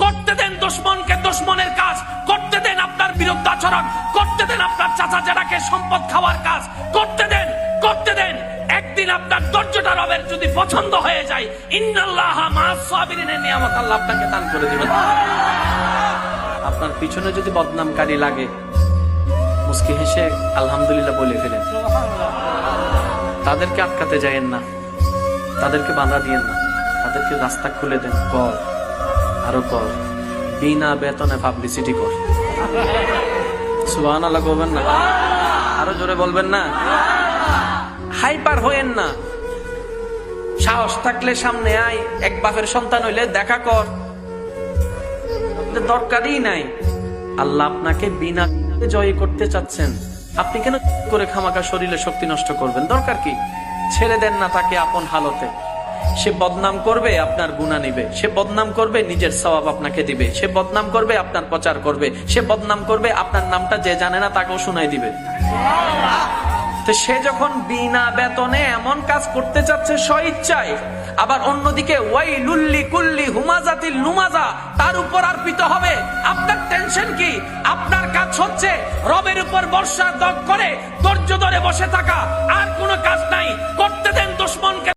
করতে দেন দুশমনকে দুশমনের কাজ, করতে দেন আপনার বিরুদ্ধে আচরণ, করতে দেন আপনার চাচা জেঠাকে সম্পদ খাওয়ার কাজ, করতে দেন, করতে দেন। একদিন আপনার ধৈর্যটা রবের যদি পছন্দ হয়ে যায়, ইন্নাল্লাহা মাআস সাবিরিনের নিয়ামত আল্লাহ আপনাকে দান করে দিবেন। আপনার পিছনে যদি বদনামকারী লাগে, মুস্কি হেসে আলহামদুলিল্লাহ বলে ফেলেন। তাদেরকে আটকাতে যায়েন না, তাদেরকে বাধা দিয়েন না, তাদেরকে রাস্তা খুলে দেন। কর, আরো কর, বিনা বেতনে পাবলিসিটি কর। সুবহানাল্লাহ বলবেন না? আরো জোরে বলবেন না? হাইপার হইেন না। সাহস থাকলে সামনে আয়, এক বাপের সন্তান হইলে দেখা কর, দরকারই নাই। আল্লাহ আপনাকে বিনা জয় করতে চাচ্ছেন, আপনি কেন করে খামাকা শরীরে শক্তি নষ্ট করবেন? দরকার কি? ছেড়ে দেন না তাকে আপন হালতে। সে বদনাম করবে, আপনার গুনাহ নিবে। সে বদনাম করবে, নিজের সওয়াব আপনাকে দিবে। সে বদনাম করবে, আপনার প্রচার করবে। সে বদনাম করবে, আপনার নামটা যে জানে না তাকেও শোনাই দিবে। তো সে যখন বিনা বেতনে এমন কাজ করতে চাচ্ছে স্বইচ্ছায়, আবার অন্যদিকে ওয়াইলুল লিকুল্লি হুমাজাতিল লুমাজা তার উপর আরপিত হবে, আপনার টেনশন কি? আপনার কাজ হচ্ছে রবের উপর ভরসা করে ধৈর্য ধরে বসে থাকা, আর কোনো কাজ নাই। করতে দেন দুশমনকে